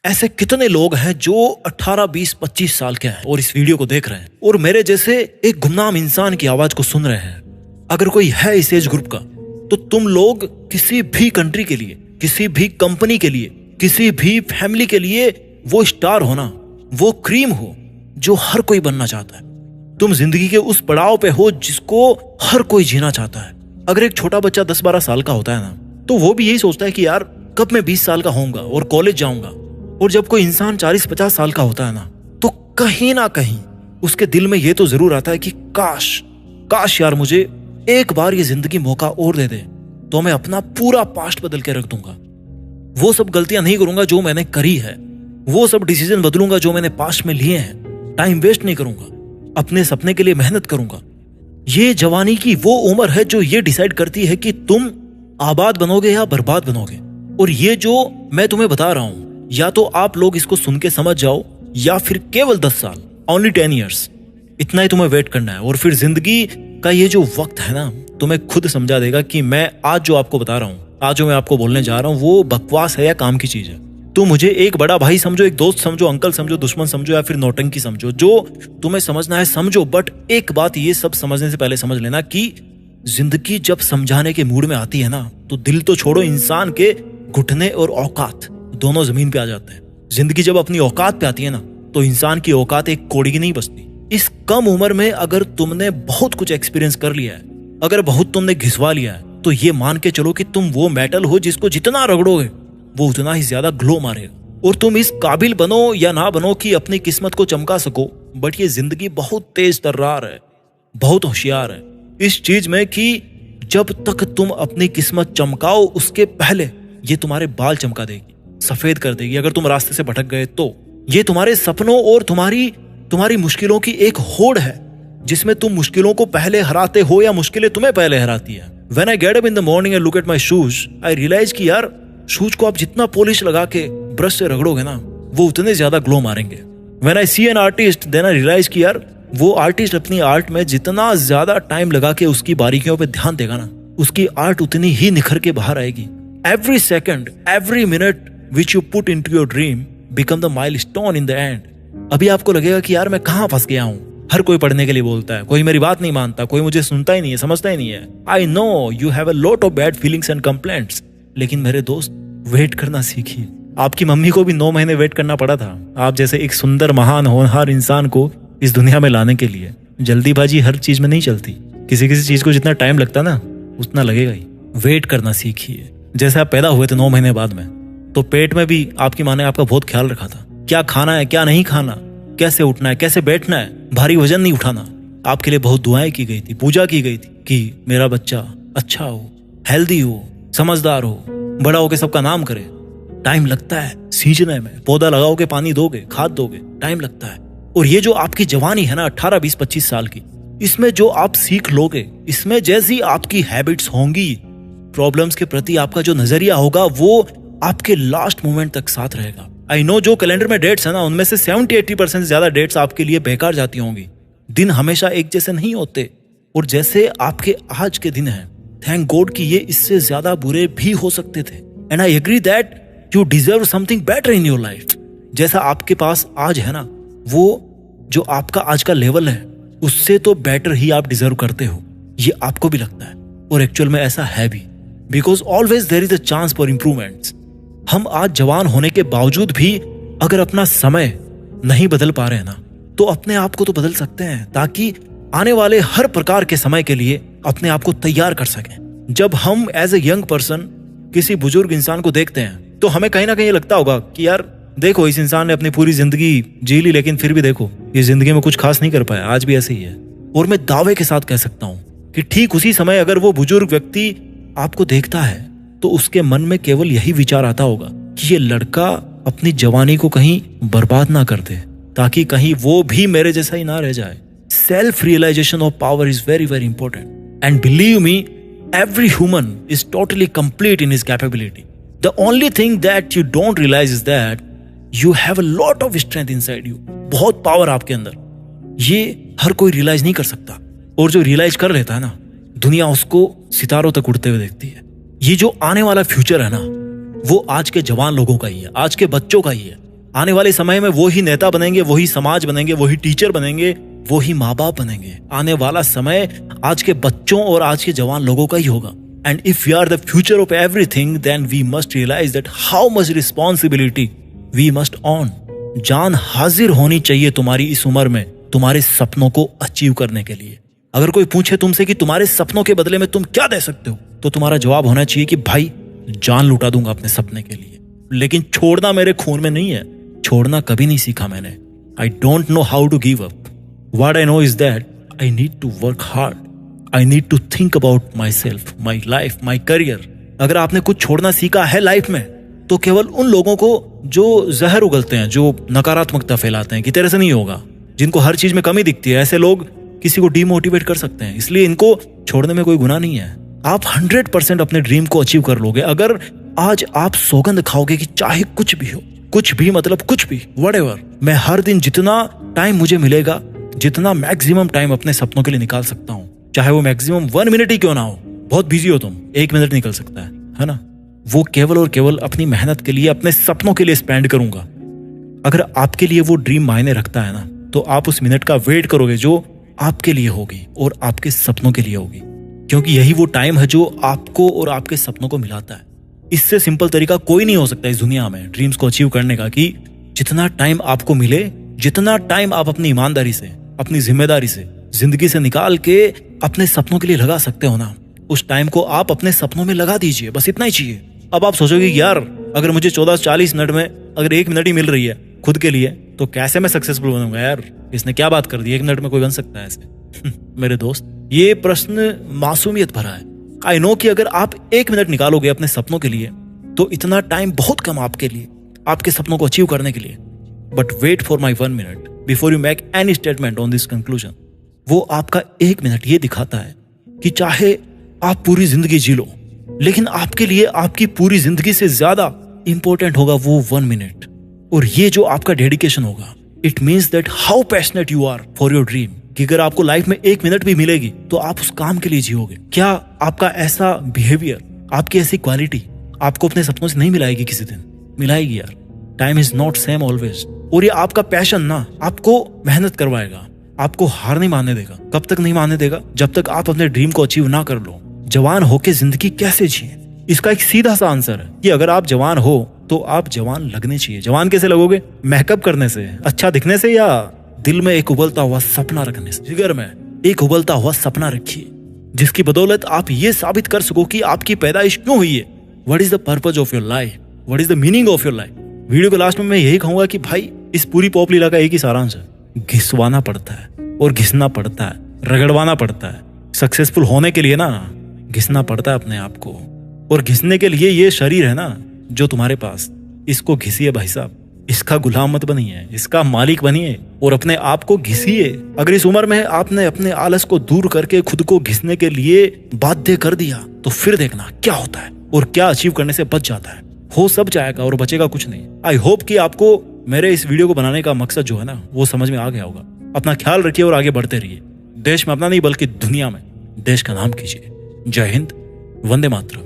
ऐसे कितने लोग हैं जो 18, 20, 25 साल के हैं और इस वीडियो को देख रहे हैं और मेरे जैसे एक गुमनाम इंसान की आवाज को सुन रहे हैं। अगर कोई है इस एज ग्रुप का तो तुम लोग किसी भी कंट्री के लिए, किसी भी कंपनी के लिए, किसी भी फैमिली के लिए वो स्टार होना, वो क्रीम हो जो हर कोई बनना चाहता है। तुम जिंदगी के उस पड़ाव पे हो जिसको हर कोई जीना चाहता है। अगर एक छोटा बच्चा 10-12 साल का होता है ना, तो वो भी यही सोचता है कि यार कब मैं 20 साल का होऊंगा और कॉलेज जाऊंगा। और जब कोई इंसान 40-50 साल का होता है ना, तो कहीं ना कहीं उसके दिल में ये तो जरूर आता है कि काश यार मुझे एक बार ये जिंदगी मौका और दे दे तो मैं अपना पूरा पास्ट बदल के रख दूंगा। वो सब गलतियां नहीं करूंगा जो मैंने करी है, वो सब डिसीजन बदलूंगा जो मैंने पास्ट में लिए हैं। टाइम वेस्ट नहीं करूंगा, अपने सपने के लिए मेहनत करूंगा। ये जवानी की वो उम्र है जो ये डिसाइड करती है कि तुम आबाद बनोगे या बर्बाद बनोगे। और ये जो मैं तुम्हें बता रहा हूं, या तो आप लोग इसको सुन के समझ जाओ या फिर केवल 10 साल, ओनली 10 ईयर्स, इतना ही तुम्हें वेट करना है। और फिर जिंदगी का ये जो वक्त है ना, तुम्हें खुद समझा देगा कि मैं आज जो आपको बता रहा हूँ, आज जो मैं आपको बोलने जा रहा हूँ, वो बकवास है या काम की चीज है। तो मुझे एक बड़ा भाई समझो, एक दोस्त समझो, अंकल समझो, दुश्मन समझो या फिर नौटंकी समझो, जो तुम्हें समझना है समझो। बट एक बात ये सब समझने से पहले समझ लेना कि जिंदगी जब समझाने के मूड में आती है ना, तो दिल तो छोड़ो, इंसान के घुटने और औकात दोनों जमीन पे आ जाते हैं। जिंदगी जब अपनी औकात पे आती है ना, तो इंसान की औकात एक कौड़ी की नहीं बचती। इस कम उम्र में अगर तुमने बहुत कुछ एक्सपीरियंस कर लिया है, अगर बहुत तुमने घिसवा लिया है, तो ये मान के चलो कि तुम वो मेटल हो जिसको जितना रगड़ोगे वो उतना ही ज्यादा ग्लो मारेगा। और तुम इस काबिल बनो या ना बनो कि अपनी किस्मत को चमका सको, बट ये जिंदगी बहुत तेज तर्रार है, बहुत होशियार है इस चीज में कि जब तक तुम अपनी किस्मत चमकाओ उसके पहले ये तुम्हारे बाल चमका देगी, सफेद कर देगी। अगर तुम रास्ते से भटक गए तो ये तुम्हारे सपनों और तुम्हारी मुश्किलों की एक होड़ है जिसमें तुम मुश्किलों को पहले हराते हो या मुश्किलें तुम्हें पहले हराती है। When I get up in the morning and look at my shoes, I realize कि यार शूज को आप जितना पॉलिश लगा के ब्रश से रगड़ोगे ना, वो उतने ज्यादा ग्लो मारेंगे। When I see an artist, then I realize कि यार वो आर्टिस्ट अपनी आर्ट में जितना ज्यादा टाइम लगा के उसकी बारीकियों पे ध्यान देगा ना, उसकी आर्ट उतनी ही निखर के बाहर आएगी। Every second, every minute which you put into your dream become the milestone in the end। अभी आपको लगेगा कि यार मैं कहाँ फंस गया हूँ। हर कोई पढ़ने के लिए बोलता है, कोई मेरी बात नहीं मानता, कोई मुझे सुनता ही नहीं है, समझता ही नहीं है। I know you have a lot of bad feelings and complaints, लेकिन मेरे दोस्त वेट करना सीखिए। आपकी मम्मी को भी 9 महीने वेट करना पड़ा था आप जैसे एक सुंदर, महान, होनहार इंसान को इस दुनिया में लाने के लिए। जल्दीबाजी हर चीज में नहीं चलती, किसी चीज को जितना टाइम लगता ना उतना लगेगा ही। वेट करना सीखिए। जैसे आप पैदा हुए थे 9 महीने बाद में, तो पेट में भी आपकी माँ ने आपका बहुत ख्याल रखा था, क्या खाना है क्या नहीं खाना, कैसे उठना है कैसे बैठना है, भारी वजन नहीं उठाना। आपके लिए बहुत दुआएं की गई थी, पूजा की गई थी कि मेरा बच्चा अच्छा हो, हेल्दी हो, समझदार हो, बड़ा होके सबका नाम करे। टाइम लगता है सींचने में, पौधा लगाओगे, पानी दोगे, खाद दोगे, टाइम लगता है। और ये जो आपकी जवानी है ना 18, 20, 25 साल की, इसमें जो आप सीख लोगे, इसमें जैसी आपकी हैबिट्स होंगी, प्रॉब्लम्स के प्रति आपका जो नजरिया होगा, वो आपके लास्ट मोमेंट तक साथ रहेगा। आई नो जो कैलेंडर में डेट्स है ना, उनमें से 70-80% से ज्यादा डेट्स आपके लिए बेकार जाती होंगी। दिन हमेशा एक जैसे नहीं होते, और जैसे आपके आज के दिन हैं, थैंक गॉड कि ये इससे ज्यादा बुरे भी हो सकते थे। And I agree that you deserve something better in your life. जैसा आपके पास आज है ना, वो जो आपका आज का लेवल है उससे तो बेटर ही आप डिजर्व करते हो, ये आपको भी लगता है। और एक्चुअल में ऐसा है भी, because always there is a chance for improvements. हम आज जवान होने के बावजूद भी अगर अपना समय नहीं बदल पा रहे हैं ना, तो अपने आप को तो बदल सकते हैं, ताकि आने वाले हर प्रकार के समय के लिए अपने आप को तैयार कर सकें। जब हम एज ए यंग पर्सन किसी बुजुर्ग इंसान को देखते हैं, तो हमें कहीं ना कहीं लगता होगा कि यार देखो इस इंसान ने अपनी पूरी जिंदगी जी ली, लेकिन फिर भी देखो ये जिंदगी में कुछ खास नहीं कर पाया, आज भी ऐसे ही है। और मैं दावे के साथ कह सकता हूँ कि ठीक उसी समय अगर वो बुजुर्ग व्यक्ति आपको देखता है, तो उसके मन में केवल यही विचार आता होगा कि ये लड़का अपनी जवानी को कहीं बर्बाद ना कर दे, ताकि कहीं वो भी मेरे जैसा ही ना रह जाए। Self realization of power is very very important, and believe me, every human is totally complete in his capability. The only thing that you don't realize is that you have a lot of strength inside you. बहुत power आपके अंदर, ये हर कोई realise नहीं कर सकता, और जो रियलाइज कर लेता है ना, दुनिया उसको सितारों तक उड़ते हुए देखती है। ये जो आने वाला फ्यूचर है ना, वो आज के जवान लोगों का ही है, आज के बच्चों का ही है। आने वाले समय में वो ही नेता बनेंगे, वही समाज बनेंगे, वही टीचर बनेंगे, वही माँ बाप बनेंगे। आने वाला समय आज के बच्चों और आज के जवान लोगों का ही होगा। And if we are the future of everything, then we must realize that how much responsibility we must on. जान हाजिर होनी चाहिए तुम्हारी इस उम्र में तुम्हारे सपनों को अचीव करने के लिए। अगर कोई पूछे तुमसे कि तुम्हारे सपनों के बदले में तुम क्या दे सकते हो, तो तुम्हारा जवाब होना चाहिए कि भाई जान लुटा दूंगा अपने सपने के लिए, लेकिन छोड़ना मेरे खून में नहीं है। छोड़ना कभी नहीं सीखा मैंने। I don't know how to give up. What I know is that I need to work hard. I need to think about myself, my life, my career. अगर आपने कुछ छोड़ना सीखा है लाइफ में, तो केवल उन लोगों को जो जहर उगलते हैं, जो नकारात्मकता फैलाते हैं कि तेरे से नहीं होगा, जिनको हर चीज में कमी दिखती है, ऐसे लोग किसी को डीमोटिवेट कर सकते हैं। इसलिए इनको छोड़ने में कोई गुनाह नहीं है। आप 100% अपने ड्रीम को अचीव कर लोगे अगर आज आप सौगंध खाओगे कि चाहे कुछ भी हो, कुछ भी मतलब कुछ भी, व्हाटएवर, मैं हर दिन जितना टाइम मुझे मिलेगा, जितना मैक्सिमम टाइम अपने सपनों के लिए निकाल सकता हूँ, चाहे वो मैक्सिमम 1 मिनट ही क्यों ना हो। बहुत बिजी हो तुम, 1 मिनट निकल सकता है ना, वो केवल और केवल अपनी मेहनत के लिए, अपने सपनों के लिए स्पेंड करूंगा। अगर आपके लिए वो ड्रीम मायने रखता है ना, तो आप उस मिनट का वेट करोगे जो आपके लिए होगी और आपके सपनों के लिए होगी, क्योंकि यही वो टाइम है जो आपको और आपके सपनों को मिलाता है। इससे सिंपल तरीका कोई नहीं हो सकता इस दुनिया में ड्रीम्स को अचीव करने का, कि जितना टाइम आपको मिले, जितना टाइम आप अपनी ईमानदारी से, अपनी जिम्मेदारी से, जिंदगी से निकाल के अपने सपनों के लिए लगा सकते हो ना, उस टाइम को आप अपने सपनों में लगा दीजिए। बस इतना ही चाहिए। अब आप सोचोगे यार, अगर मुझे 14-40 मिनट में अगर 1 मिनट ही मिल रही है खुद के लिए, तो कैसे मैं सक्सेसफुल बनूंगा यार, इसने क्या बात कर दी, 1 मिनट में कोई बन सकता है ऐसे? मेरे दोस्त, ये प्रश्न मासूमियत भरा है। आई नो कि अगर आप 1 मिनट निकालोगे अपने सपनों के लिए, तो इतना टाइम बहुत कम आपके लिए, आपके सपनों को अचीव करने के लिए। But wait for my 1 minute before you make any statement on this conclusion. वो आपका 1 मिनट ये दिखाता है कि चाहे आप पूरी जिंदगी जी लो, लेकिन आपके लिए आपकी पूरी जिंदगी से ज्यादा इंपॉर्टेंट होगा वो 1 मिनट। और ये जो आपका डेडिकेशन होगा, it means that how passionate you are for your dream, कि अगर आपको लाइफ में 1 मिनट भी मिलेगी तो आप उस काम के लिए जियोगे। क्या आपका ऐसा बिहेवियर, आपकी ऐसी क्वालिटी आपको अपने सपनों से नहीं मिलाएगी? किसी दिन मिलाएगी यार। Time is not same always. और ये आपका पैशन ना आपको मेहनत करवाएगा, आपको हार नहीं मानने देगा। कब तक नहीं मानने देगा? जब तक आप अपने ड्रीम को अचीव ना कर लो। जवान होके जिंदगी कैसे जिए, इसका एक सीधा सा आंसर है कि अगर आप जवान हो तो आप जवान लगने चाहिए। जवान कैसे लगोगे? मेकअप करने से, अच्छा दिखने से, या दिल में एक उबलता हुआ सपना रखने से। जिगर में एक उबलता हुआ सपना रखिए, जिसकी बदौलत आप ये साबित कर सको कि आपकी पैदाइश क्यों हुई है। What is the purpose of your life, what is the meaning of your life. Video के लास्ट में मैं यही कहूंगा कि भाई इस पूरी पॉप लीला का एक ही सारांश है, घिसवाना पड़ता है और घिसना पड़ता है, रगड़वाना पड़ता है। सक्सेसफुल होने के लिए ना घिसना पड़ता है अपने आप को, और घिसने के लिए ये शरीर है ना जो तुम्हारे पास, इसको घिसिए भाई साहब। इसका गुलाम मत बनिए, इसका मालिक बनिए और अपने आप को घिसिए। अगर इस उम्र में आपने अपने आलस को दूर करके खुद को घिसने के लिए बाध्य कर दिया, तो फिर देखना क्या होता है और क्या अचीव करने से बच जाता है। हो सब जाएगा और बचेगा कुछ नहीं। आई होप कि आपको मेरे इस वीडियो को बनाने का मकसद जो है ना, वो समझ में आ गया होगा। अपना ख्याल रखिए और आगे बढ़ते रहिए। देश में अपना नहीं बल्कि दुनिया में देश का नाम कीजिए। जय हिंद, वंदे मातरम।